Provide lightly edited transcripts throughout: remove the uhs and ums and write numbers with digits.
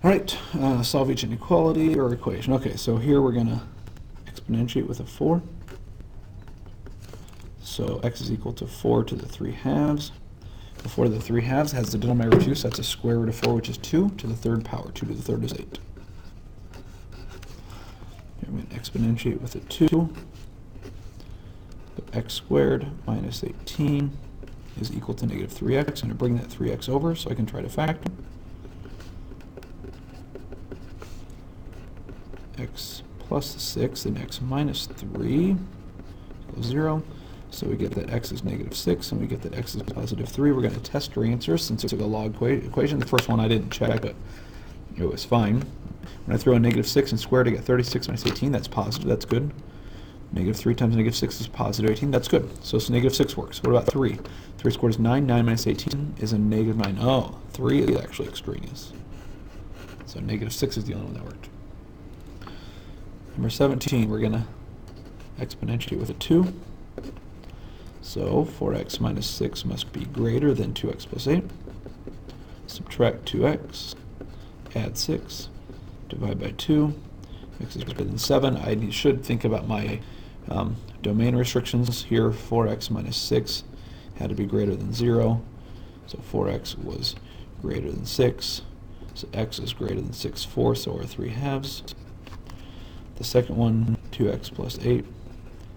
All right, solve each inequality or equation. Okay, so here we're going to exponentiate with a 4. So x is equal to 4 to the 3 halves. The 4 to the 3 halves has the denominator 2, so that's a square root of 4, which is 2 to the third power. 2 to the third is 8. Here I'm going to exponentiate with a 2. So x squared minus 18 is equal to negative 3x. I'm going to bring that 3x over so I can try to factor. X plus 6 and x minus 3 equals 0. So we get that x is negative 6 and we get that x is positive 3. We're going to test our answers since it's a log equation. The first one I didn't check, but it was fine. When I throw in negative 6 and square to get 36 minus 18, that's positive. That's good. Negative 3 times negative 6 is positive 18. That's good. So negative 6 works. What about 3? 3 squared is 9. 9 minus 18 is a negative 9. Oh, 3 is actually extraneous. So negative 6 is the only one that worked. Number 17, we're going to exponentiate with a 2. So 4x minus 6 must be greater than 2x plus 8. Subtract 2x, add 6, divide by 2. X is greater than 7. I should think about my domain restrictions here. 4x minus 6 had to be greater than 0. So 4x was greater than 6. So x is greater than 6 fourths, so our 3 halves. The second one, 2x plus 8,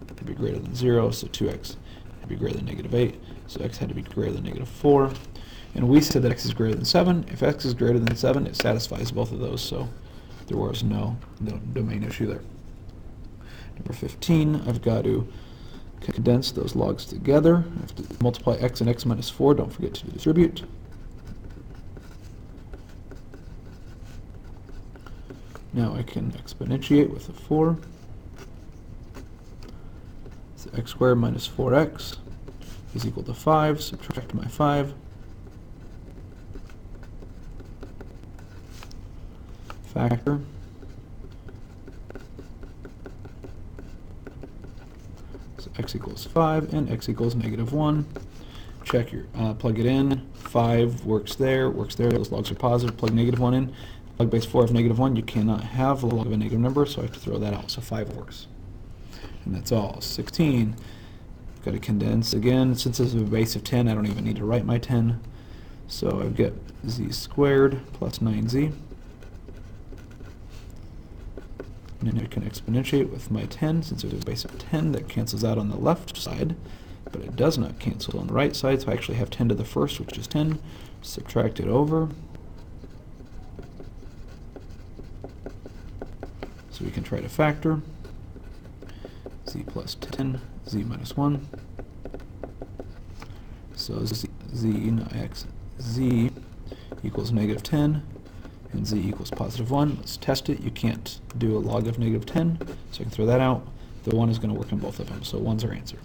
had to be greater than 0, so 2x had to be greater than negative 8, so x had to be greater than negative 4. And we said that x is greater than 7. If x is greater than 7, it satisfies both of those, so there was no domain issue there. Number 15, I've got to condense those logs together. I have to multiply x and x minus 4. Don't forget to distribute. Now I can exponentiate with a 4. So x squared minus 4x is equal to 5. Subtract my 5. Factor. So x equals 5 and x equals negative 1. Check your, plug it in. 5 works there, those logs are positive. Plug negative 1 in. Log base 4 of negative 1, you cannot have a log of a negative number, so I have to throw that out. So 5 works. And that's all. 16, I've got to condense again. Since this is a base of 10, I don't even need to write my 10. So I've got z squared plus 9z. And then I can exponentiate with my 10. Since there's a base of 10, that cancels out on the left side, but it does not cancel on the right side. So I actually have 10 to the first, which is 10. Subtract it over. So we can try to factor z plus 10, z minus 1. So z equals negative 10, and z equals positive 1. Let's test it. You can't do a log of negative 10, so I can throw that out. The 1 is going to work in both of them, so 1's our answer.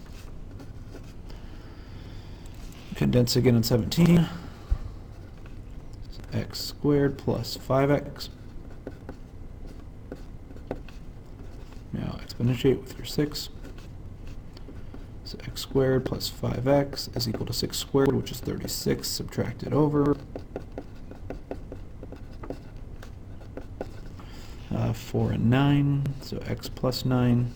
Condense again in 17. X squared plus 5x. Now exponentiate with your 6. So x squared plus 5x is equal to 6 squared, which is 36. Subtract it over. 4 and 9, so x plus 9.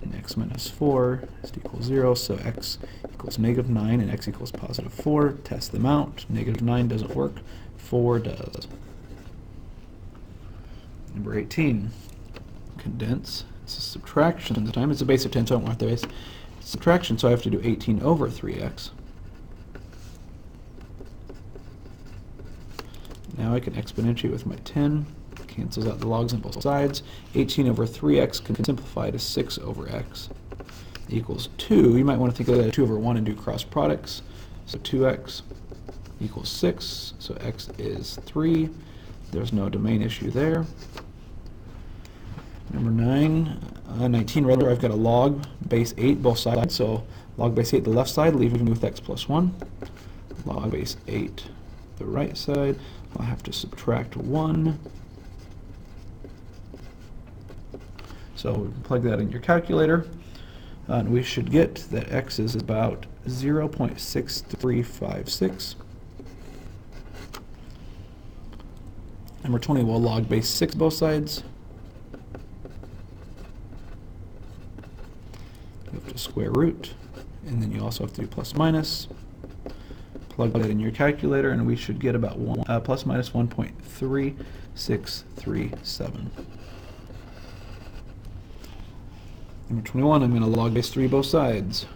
And x minus 4 is equal 0, so x equals negative 9 and x equals positive 4. Test them out. Negative 9 doesn't work. 4 does. Number 18. Condense. It's a subtraction this time. It's a base of 10, so I don't want the base. It's subtraction, so I have to do 18 over 3x. Now I can exponentiate with my 10. Cancels out the logs on both sides. 18 over 3x can simplify to 6 over x equals 2. You might want to think of that as 2 over 1 and do cross products. So 2x equals 6. So x is 3. There's no domain issue there. Number 19 rather, I've got a log base 8 both sides, so log base 8 the left side, leaving with x plus 1. Log base 8 the right side, I'll have to subtract 1. So we can plug that in your calculator, and we should get that x is about 0.6356. Number 20, we'll log base 6 both sides. You have to square root, and then you also have to do plus minus. Plug that in your calculator, and we should get about plus minus 1.3637. Number 21, I'm going to log base 3 both sides.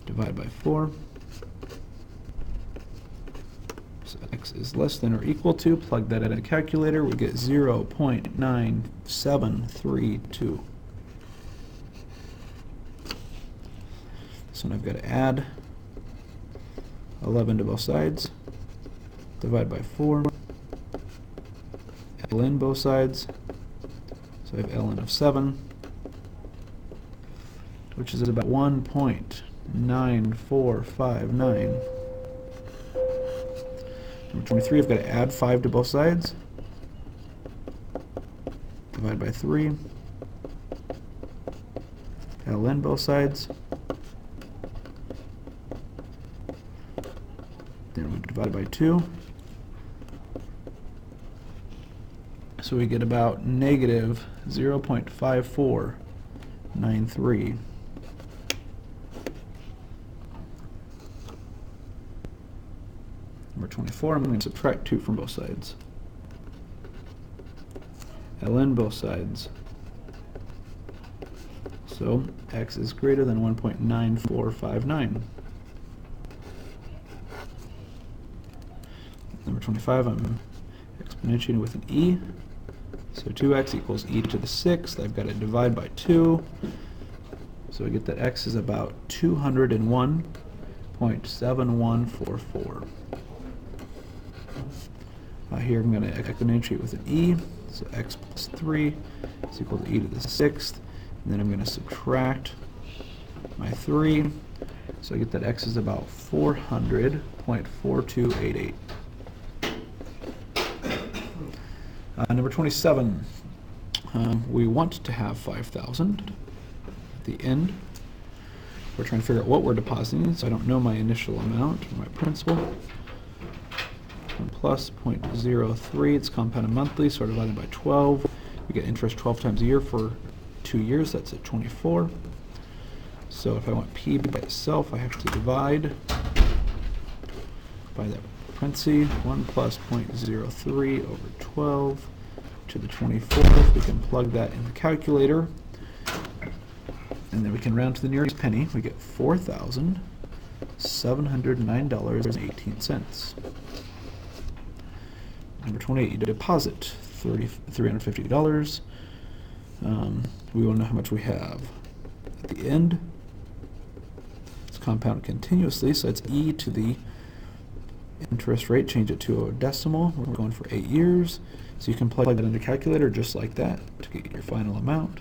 Divide by 4. So x is less than or equal to, plug that in a calculator, we get 0.9732. So now I've got to add 11 to both sides, divide by 4, ln both sides, so I have ln of 7, which is about 1.9459. Number 23, I've got to add 5 to both sides, divide by 3, ln both sides, then we divide by 2, so we get about negative 0.5493. Number 24, I'm going to subtract 2 from both sides. ln both sides. So x is greater than 1.9459. Number 25, I'm exponentiating with an e. So 2x equals e to the 6th. I've got to divide by 2. So we get that x is about 201.7144. Here I'm going to exponentiate with an e. So x plus 3 is equal to e to the 6th. And then I'm going to subtract my 3. So I get that x is about 400.4288. Number 27, we want to have 5,000 at the end. We're trying to figure out what we're depositing, so I don't know my initial amount or my principal. 1 plus 0.03, it's compounded monthly, so we're divided by 12. We get interest 12 times a year for 2 years, that's at 24. So if I want p by itself, I have to divide by that parenthesis, 1 plus 0.03 over 12 to the 24th. We can plug that in the calculator, and then we can round to the nearest penny. We get $4,709.18. Number 28, you deposit $350. We want to know how much we have at the end. It's compounded continuously, so it's e to the interest rate, change it to a decimal. We're going for 8 years. So you can plug that into the calculator just like that to get your final amount.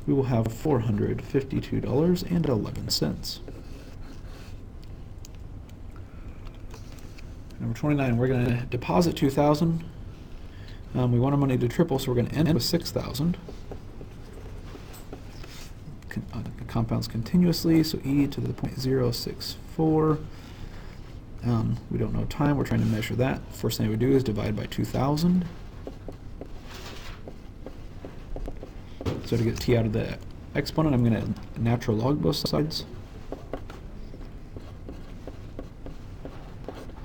We will have $452.11. Number 29, we're going to deposit $2,000. We want our money to triple, so we're going to end with $6,000. Compounds continuously, so e to the 0.064. We don't know time, we're trying to measure that. First thing we do is divide by 2,000. So to get t out of the exponent, I'm going to natural log both sides.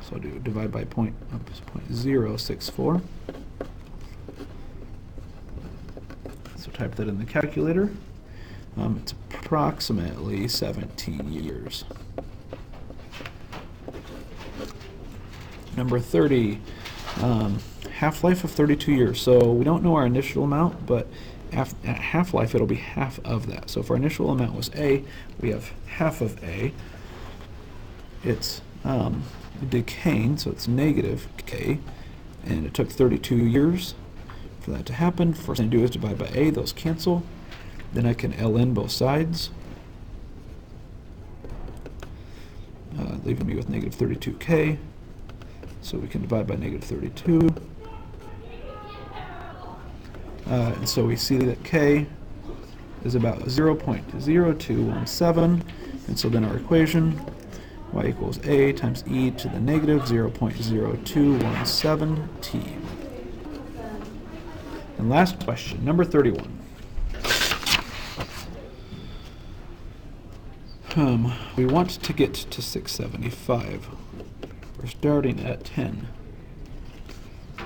So I'll do divide by 0.064. So type that in the calculator. It's approximately 17 years. Number 30, half-life of 32 years. So we don't know our initial amount, but at half-life it'll be half of that. So if our initial amount was A, we have half of A. It's decaying, so it's negative K, and it took 32 years for that to happen. First thing I do is divide by A, those cancel. Then I can ln both sides, leaving me with negative 32K. So we can divide by negative 32. And so we see that K is about 0.0217. And so then our equation y equals a times e to the negative 0.0217t. And last question, number 31. We want to get to 675. We're starting at 10.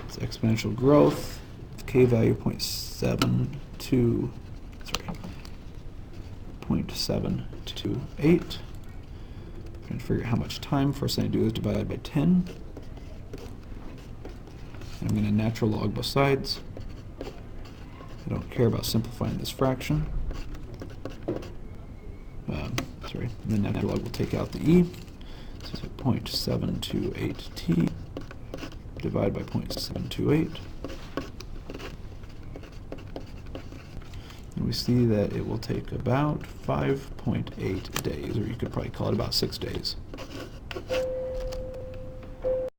It's exponential growth. K value 0.728. Trying to figure out how much time. First thing I do is divide by 10. And I'm going to natural log both sides. I don't care about simplifying this fraction. And then natural log will take out the e. So 0.728t divided by 0.728. And we see that it will take about 5.8 days, or you could probably call it about 6 days.